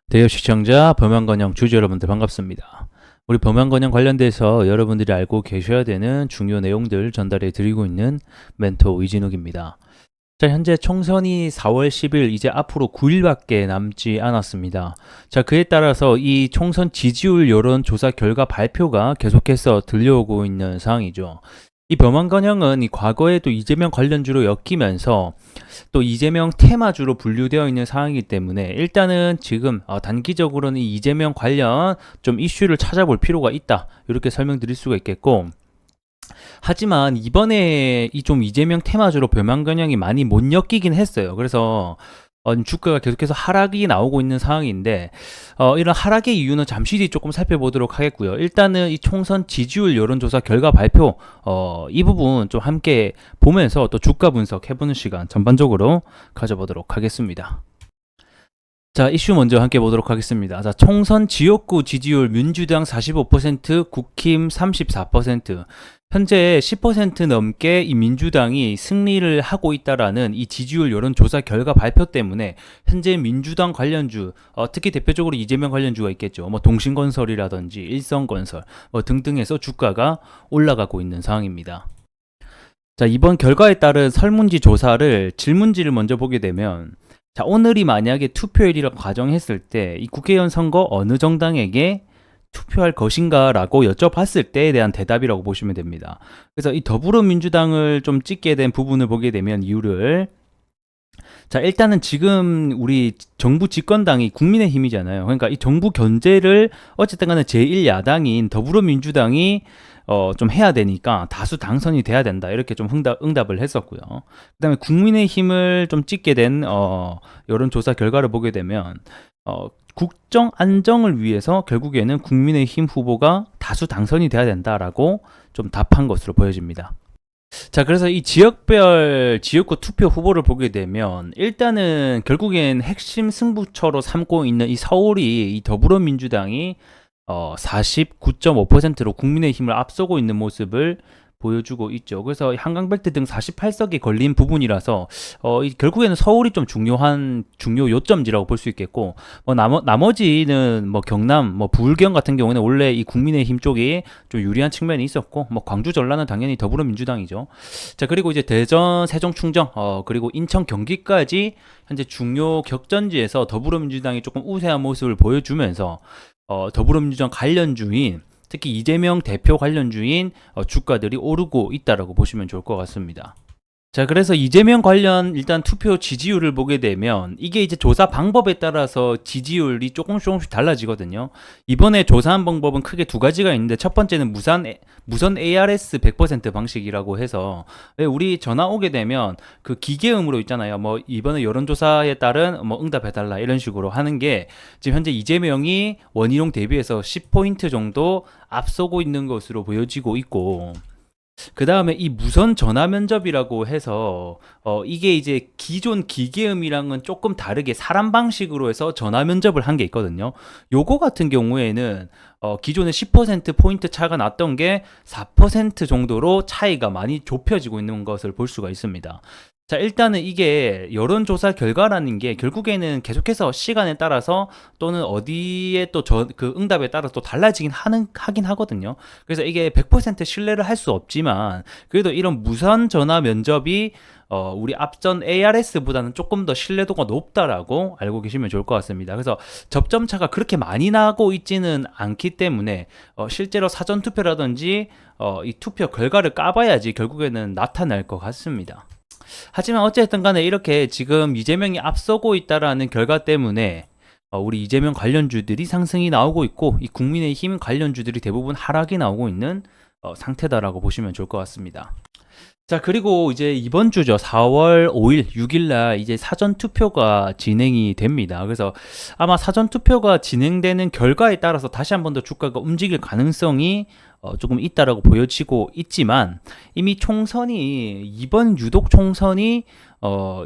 대여 시청자 범안건영 주주 여러분들 반갑습니다. 우리 범안건영 관련돼서 여러분들이 알고 계셔야 되는 중요 내용들 전달해 드리고 있는 멘토 이진욱입니다. 자, 현재 총선이 4월 10일 이제 앞으로 9일밖에 남지 않았습니다. 자, 그에 따라서 이 총선 지지율 여론조사 결과 발표가 계속해서 들려오고 있는 상황이죠. 이 범안건영은 이 과거에도 이재명 관련주로 엮이면서 또 이재명 테마주로 분류되어 있는 상황이기 때문에 일단은 지금 단기적으로는 이 이재명 관련 좀 이슈를 찾아볼 필요가 있다, 이렇게 설명드릴 수가 있겠고, 하지만 이번에 이 좀 이재명 테마주로 범안건영이 많이 못 엮이긴 했어요. 그래서 주가가 계속해서 하락이 나오고 있는 상황인데, 이런 하락의 이유는 잠시 뒤 조금 살펴보도록 하겠고요. 일단은 이 총선 지지율 여론조사 결과 발표, 이 부분 좀 함께 보면서 또 주가 분석해보는 시간 전반적으로 가져보도록 하겠습니다. 자, 이슈 먼저 함께 보도록 하겠습니다. 자, 총선 지역구 지지율 민주당 45%, 국힘 34%. 현재 10% 넘게 이 민주당이 승리를 하고 있다라는 이 지지율 여론조사 결과 발표 때문에 현재 민주당 관련주, 특히 대표적으로 이재명 관련주가 있겠죠. 뭐 동신건설이라든지 일성건설 뭐 등등해서 주가가 올라가고 있는 상황입니다. 자, 이번 결과에 따른 설문지 조사를 질문지를 먼저 보게 되면, 자, 오늘이 만약에 투표일이라고 가정했을 때 이 국회의원 선거 어느 정당에게 투표할 것인가라고 여쭤봤을 때에 대한 대답이라고 보시면 됩니다. 그래서 이 더불어민주당을 좀 찍게 된 부분을 보게 되면 이유를, 자, 일단은 지금 우리 정부 집권당이 국민의힘이잖아요. 그러니까 이 정부 견제를 어쨌든 간에 제1야당인 더불어민주당이 좀 해야 되니까 다수 당선이 돼야 된다, 이렇게 좀 응답을 했었고요. 그 다음에 국민의힘을 좀 찍게 된 여론조사 결과를 보게 되면 국정 안정을 위해서 결국에는 국민의힘 후보가 다수 당선이 돼야 된다라고 좀 답한 것으로 보여집니다. 자, 그래서 이 지역별 지역구 투표 후보를 보게 되면 일단은 결국엔 핵심 승부처로 삼고 있는 이 서울이 이 더불어민주당이 49.5%로 국민의힘을 앞서고 있는 모습을 보여주고 있죠. 그래서 한강벨트 등 48석이 걸린 부분이라서 결국에는 서울이 좀 중요 요점지라고 볼 수 있겠고, 뭐 나머지는 뭐 경남, 뭐 부울경 같은 경우는 원래 이 국민의힘 쪽이 좀 유리한 측면이 있었고, 뭐 광주 전라는 당연히 더불어민주당이죠. 자, 그리고 이제 대전, 세종, 충청, 그리고 인천, 경기까지 현재 중요 격전지에서 더불어민주당이 조금 우세한 모습을 보여주면서 더불어민주당 관련주인, 특히 이재명 대표 관련주인 주가들이 오르고 있다라고 보시면 좋을 것 같습니다. 자, 그래서 이재명 관련 일단 투표 지지율을 보게 되면 이게 이제 조사 방법에 따라서 지지율이 조금씩 달라지거든요. 이번에 조사한 방법은 크게 두 가지가 있는데, 첫 번째는 무선 ARS 100% 방식이라고 해서, 왜 우리 전화 오게 되면 그 기계음으로 있잖아요. 뭐 이번에 여론조사에 따른 뭐 응답해달라 이런 식으로 하는 게 지금 현재 이재명이 원희룡 대비해서 10포인트 정도 앞서고 있는 것으로 보여지고 있고, 그 다음에 이 무선 전화 면접이라고 해서 이게 이제 기존 기계음이랑은 조금 다르게 사람 방식으로 해서 전화 면접을 한 게 있거든요. 요거 같은 경우에는 기존에 10% 포인트 차가 났던 게 4% 정도로 차이가 많이 좁혀지고 있는 것을 볼 수가 있습니다. 자, 일단은 이게 여론조사 결과라는 게 결국에는 계속해서 시간에 따라서 또는 어디에 또 그 응답에 따라서 또 달라지긴 하긴 하거든요. 그래서 이게 100% 신뢰를 할 수 없지만, 그래도 이런 무선 전화 면접이 우리 앞전 ARS보다는 조금 더 신뢰도가 높다라고 알고 계시면 좋을 것 같습니다. 그래서 접점차가 그렇게 많이 나고 있지는 않기 때문에 실제로 사전투표라든지 이 투표 결과를 까봐야지 결국에는 나타날 것 같습니다. 하지만 어쨌든 간에 이렇게 지금 이재명이 앞서고 있다라는 결과 때문에 우리 이재명 관련주들이 상승이 나오고 있고, 이 국민의힘 관련주들이 대부분 하락이 나오고 있는 상태다라고 보시면 좋을 것 같습니다. 자, 그리고 이제 이번 주죠. 4월 5일, 6일 날 이제 사전 투표가 진행이 됩니다. 그래서 아마 사전 투표가 진행되는 결과에 따라서 다시 한 번 더 주가가 움직일 가능성이 조금 있다라고 보여지고 있지만, 이미 총선이, 이번 유독 총선이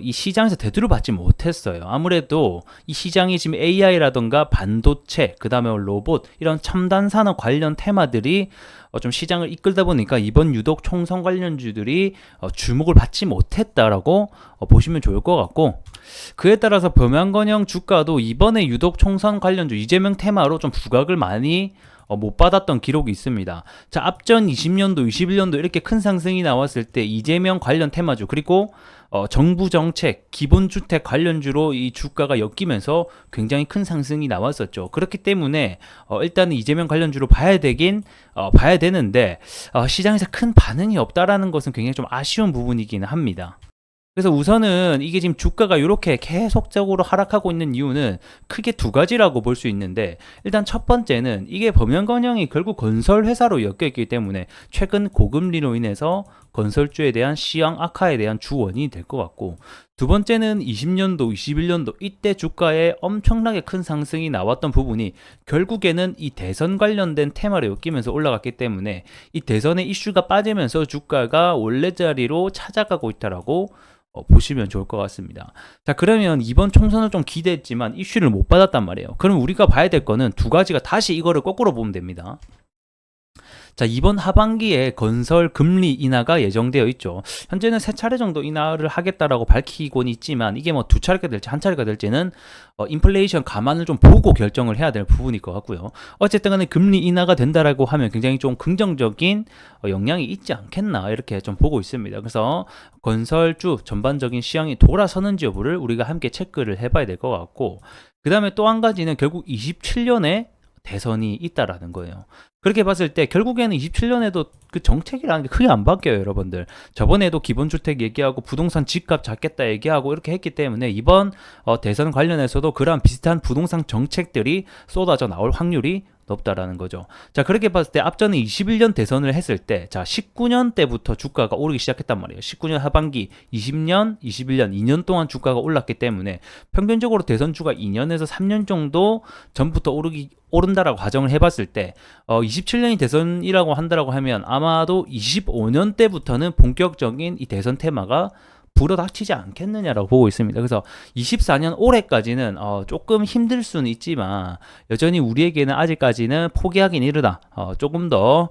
이 시장에서 대두를 받지 못했어요. 아무래도 이 시장이 지금 AI라던가 반도체, 그 다음에 로봇, 이런 첨단 산업 관련 테마들이 좀 시장을 이끌다 보니까 이번 유독 총선 관련주들이 주목을 받지 못했다라고 보시면 좋을 것 같고, 그에 따라서 범양건영 주가도 이번에 유독 총선 관련주 이재명 테마로 좀 부각을 많이 못 받았던 기록이 있습니다. 자, 앞전 20년도, 21년도 이렇게 큰 상승이 나왔을 때 이재명 관련 테마주, 그리고 정부 정책, 기본주택 관련주로 이 주가가 엮이면서 굉장히 큰 상승이 나왔었죠. 그렇기 때문에 일단은 이재명 관련주로 봐야 되는데 시장에서 큰 반응이 없다라는 것은 굉장히 좀 아쉬운 부분이기는 합니다. 그래서 우선은 이게 지금 주가가 이렇게 계속적으로 하락하고 있는 이유는 크게 두 가지라고 볼 수 있는데, 일단 첫 번째는 이게 범양건영이 결국 건설 회사로 엮여있기 때문에 최근 고금리로 인해서 건설주에 대한 시황 악화에 대한 주 원인이 될 것 같고, 두 번째는 20년도, 21년도 이때 주가에 엄청나게 큰 상승이 나왔던 부분이 결국에는 이 대선 관련된 테마로 엮이면서 올라갔기 때문에 이 대선의 이슈가 빠지면서 주가가 원래 자리로 찾아가고 있다라고 보시면 좋을 것 같습니다. 자, 그러면 이번 총선을 좀 기대했지만 이슈를 못 받았단 말이에요. 그럼 우리가 봐야 될 거는 두 가지가, 다시 이거를 거꾸로 보면 됩니다. 자, 이번 하반기에 건설 금리 인하가 예정되어 있죠. 현재는 3차례 정도 인하를 하겠다라고 밝히고는 있지만 이게 뭐 2차례가 될지 1차례가 될지는 인플레이션 감안을 좀 보고 결정을 해야 될 부분일 것 같고요. 어쨌든 간에 금리 인하가 된다라고 하면 굉장히 좀 긍정적인 영향이 있지 않겠나, 이렇게 좀 보고 있습니다. 그래서 건설주 전반적인 시황이 돌아서는지 여부를 우리가 함께 체크를 해봐야 될 것 같고, 그 다음에 또 한 가지는 결국 27년에 대선이 있다라는 거예요. 그렇게 봤을 때 결국에는 27년에도 그 정책이라는 게 크게 안 바뀌어요, 여러분들. 저번에도 기본주택 얘기하고 부동산 집값 잡겠다 얘기하고 이렇게 했기 때문에 이번 대선 관련해서도 그러한 비슷한 부동산 정책들이 쏟아져 나올 확률이 높다라는 거죠. 자, 그렇게 봤을 때 앞전에 21년 대선을 했을 때, 자, 19년 때부터 주가가 오르기 시작했단 말이에요. 19년 하반기, 20년, 21년, 2년 동안 주가가 올랐기 때문에 평균적으로 대선주가 2년에서 3년 정도 전부터 오른다라고 가정을 해봤을 때 27년이 대선이라고 한다라고 하면 아마도 25년 때부터는 본격적인 이 대선 테마가 불어닥치지 않겠느냐라고 보고 있습니다. 그래서 24년 올해까지는 조금 힘들 수는 있지만 여전히 우리에게는 아직까지는 포기하긴 이르다. 조금 더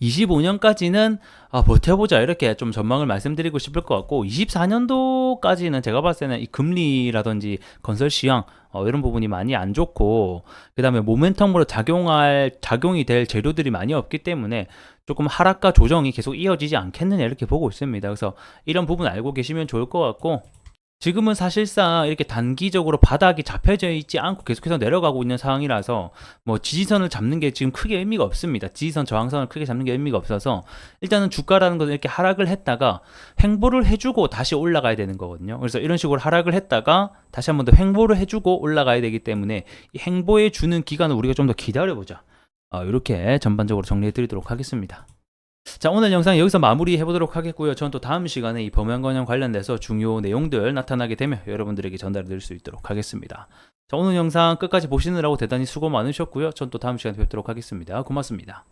25년까지는 버텨보자, 이렇게 좀 전망을 말씀드리고 싶을 것 같고, 24년도까지는 제가 봤을 때는 이 금리라든지 건설 시황 이런 부분이 많이 안 좋고, 그 다음에 모멘텀으로 작용이 될 재료들이 많이 없기 때문에 조금 하락과 조정이 계속 이어지지 않겠느냐, 이렇게 보고 있습니다. 그래서 이런 부분 알고 계시면 좋을 것 같고, 지금은 사실상 이렇게 단기적으로 바닥이 잡혀져 있지 않고 계속해서 내려가고 있는 상황이라서 뭐 지지선을 잡는 게 지금 크게 의미가 없습니다. 지지선 저항선을 크게 잡는 게 의미가 없어서 일단은 주가라는 것은 이렇게 하락을 했다가 횡보를 해주고 다시 올라가야 되는 거거든요. 그래서 이런 식으로 하락을 했다가 다시 한 번 더 횡보를 해주고 올라가야 되기 때문에 이 횡보해 주는 기간을 우리가 좀 더 기다려보자. 이렇게 전반적으로 정리해 드리도록 하겠습니다. 자, 오늘 영상 여기서 마무리 해보도록 하겠고요. 저는 또 다음 시간에 이 범양건영 관련돼서 중요 내용들 나타나게 되면 여러분들에게 전달해 드릴 수 있도록 하겠습니다. 자, 오늘 영상 끝까지 보시느라고 대단히 수고 많으셨고요. 전 또 다음 시간에 뵙도록 하겠습니다. 고맙습니다.